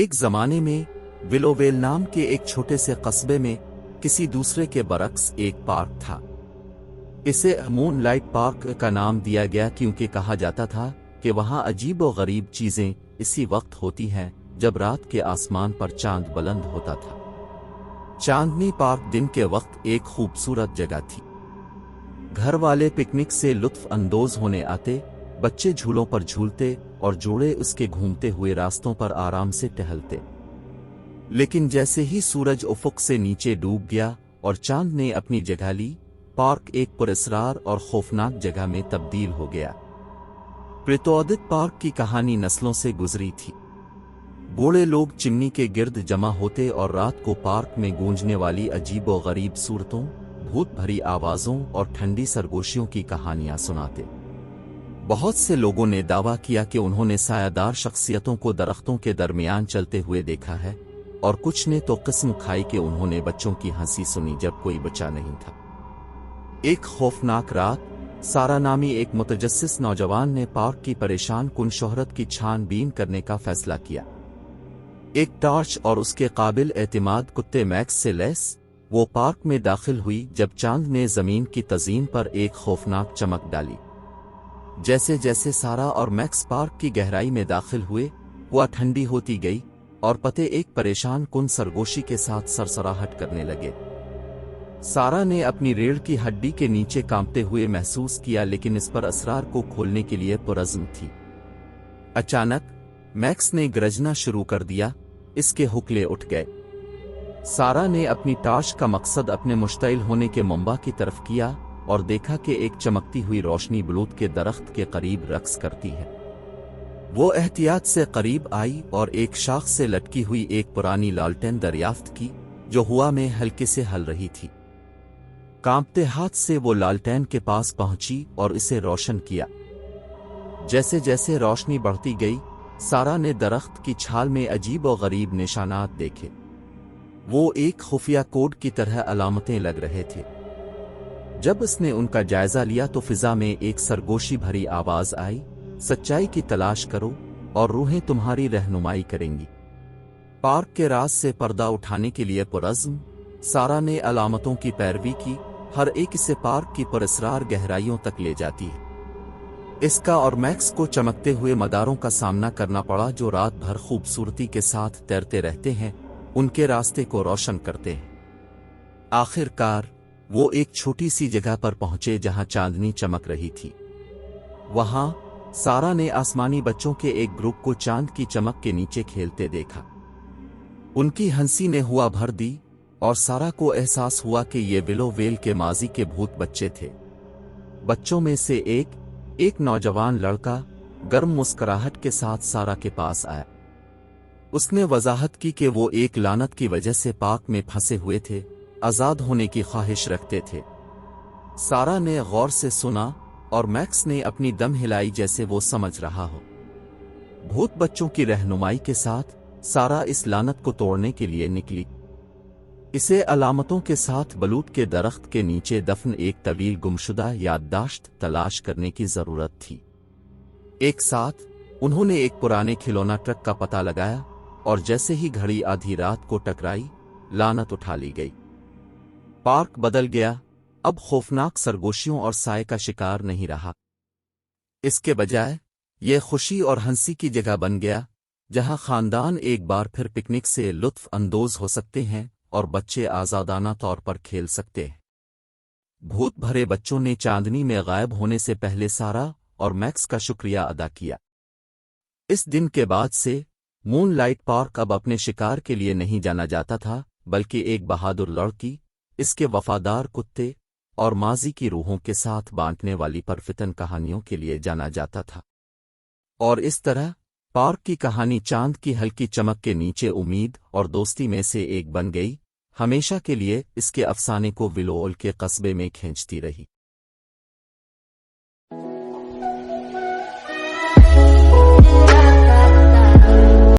ایک زمانے میں ویلوویل نام کے ایک چھوٹے سے قصبے میں کسی دوسرے کے برعکس ایک پارک تھا۔ اسے مون لائٹ پارک کا نام دیا گیا کیونکہ کہا جاتا تھا کہ وہاں عجیب و غریب چیزیں اسی وقت ہوتی ہیں جب رات کے آسمان پر چاند بلند ہوتا تھا۔ چاندنی پارک دن کے وقت ایک خوبصورت جگہ تھی۔ گھر والے پکنک سے لطف اندوز ہونے آتے، بچے جھولوں پر جھولتے اور جوڑے اس کے گھومتے ہوئے راستوں پر آرام سے ٹہلتے۔ لیکن جیسے ہی سورج افق سے نیچے ڈوب گیا اور چاند نے اپنی جگہ لی، پارک ایک پراسرار اور خوفناک جگہ میں تبدیل ہو گیا۔ پریتودت پارک کی کہانی نسلوں سے گزری تھی۔ بوڑھے لوگ چمنی کے گرد جمع ہوتے اور رات کو پارک میں گونجنے والی عجیب و غریب صورتوں، بھوت بھری آوازوں اور ٹھنڈی سرگوشیوں کی کہانیاں سناتے۔ بہت سے لوگوں نے دعویٰ کیا کہ انہوں نے سایہ دار شخصیتوں کو درختوں کے درمیان چلتے ہوئے دیکھا ہے، اور کچھ نے تو قسم کھائی کہ انہوں نے بچوں کی ہنسی سنی جب کوئی بچہ نہیں تھا۔ ایک خوفناک رات، سارا نامی ایک متجسس نوجوان نے پارک کی پریشان کن شہرت کی چھان بین کرنے کا فیصلہ کیا۔ ایک ٹارچ اور اس کے قابل اعتماد کتے میکس سے لیس، وہ پارک میں داخل ہوئی جب چاند نے زمین کی تزئین پر ایک خوفناک چمک ڈالی۔ جیسے جیسے سارا اور میکس پارک کی گہرائی میں داخل ہوئے، وہ ٹھنڈی ہوتی گئی اور پتے ایک پریشان کن سرگوشی کے ساتھ سرسراہٹ کرنے لگے۔ سارا نے اپنی ریڑھ کی ہڈی کے نیچے کانپتے ہوئے محسوس کیا، لیکن اس پر اسرار کو کھولنے کے لیے پرعزم تھی۔ اچانک میکس نے گرجنا شروع کر دیا، اس کے حقلے اٹھ گئے۔ سارا نے اپنی ٹارچ کا مقصد اپنے مشتعل ہونے کے منبع کی طرف کیا اور دیکھا کہ ایک چمکتی ہوئی روشنی بلوط کے درخت کے قریب رقص کرتی ہے۔ وہ احتیاط سے قریب آئی اور ایک شاخ سے لٹکی ہوئی ایک پرانی لالٹین دریافت کی جو ہوا میں ہلکے سے ہل رہی تھی۔ کانپتے ہاتھ سے وہ لالٹین کے پاس پہنچی اور اسے روشن کیا۔ جیسے جیسے روشنی بڑھتی گئی، سارا نے درخت کی چھال میں عجیب و غریب نشانات دیکھے۔ وہ ایک خفیہ کوڈ کی طرح علامتیں لگ رہے تھے۔ جب اس نے ان کا جائزہ لیا تو فضا میں ایک سرگوشی بھری آواز آئی، سچائی کی تلاش کرو اور روحیں تمہاری رہنمائی کریں گی۔ پارک کے راز سے پردہ اٹھانے کے لیے پرعزم، سارا نے علامتوں کی پیروی کی، ہر ایک اسے پارک کی پراسرار گہرائیوں تک لے جاتی ہے۔ اس کا اور میکس کو چمکتے ہوئے مداروں کا سامنا کرنا پڑا جو رات بھر خوبصورتی کے ساتھ تیرتے رہتے ہیں، ان کے راستے کو روشن کرتے ہیں۔ آخر کار وہ ایک چھوٹی سی جگہ پر پہنچے جہاں چاندنی چمک رہی تھی۔ وہاں سارا نے آسمانی بچوں کے ایک گروپ کو چاند کی چمک کے نیچے کھیلتے دیکھا۔ ان کی ہنسی نے ہوا بھر دی اور سارا کو احساس ہوا کہ یہ ویلو ویل کے ماضی کے بھوت بچے تھے۔ بچوں میں سے ایک نوجوان لڑکا گرم مسکراہٹ کے ساتھ سارا کے پاس آیا۔ اس نے وضاحت کی کہ وہ ایک لعنت کی وجہ سے پارک میں پھنسے ہوئے تھے، آزاد ہونے کی خواہش رکھتے تھے۔ سارا نے غور سے سنا اور میکس نے اپنی دم ہلائی جیسے وہ سمجھ رہا ہو۔ بھوت بچوں کی رہنمائی کے ساتھ سارا اس لعنت کو توڑنے کے لیے نکلی۔ اسے علامتوں کے ساتھ بلوط کے درخت کے نیچے دفن ایک طویل گمشدہ یادداشت تلاش کرنے کی ضرورت تھی۔ ایک ساتھ انہوں نے ایک پرانے کھلونا ٹرک کا پتہ لگایا اور جیسے ہی گھڑی آدھی رات کو ٹکرائی، لعنت اٹھا لی گئی۔ پارک بدل گیا، اب خوفناک سرگوشیوں اور سائے کا شکار نہیں رہا۔ اس کے بجائے یہ خوشی اور ہنسی کی جگہ بن گیا جہاں خاندان ایک بار پھر پکنک سے لطف اندوز ہو سکتے ہیں اور بچے آزادانہ طور پر کھیل سکتے ہیں۔ بھوت بھرے بچوں نے چاندنی میں غائب ہونے سے پہلے سارا اور میکس کا شکریہ ادا کیا۔ اس دن کے بعد سے مون لائٹ پارک اب اپنے شکار کے لیے نہیں جانا جاتا تھا، بلکہ ایک بہادر لڑکی، اس کے وفادار کتے اور ماضی کی روحوں کے ساتھ بانٹنے والی پرفتن کہانیوں کے لیے جانا جاتا تھا۔ اور اس طرح پارک کی کہانی چاند کی ہلکی چمک کے نیچے امید اور دوستی میں سے ایک بن گئی، ہمیشہ کے لیے اس کے افسانے کو ویلوول کے قصبے میں کھینچتی رہی۔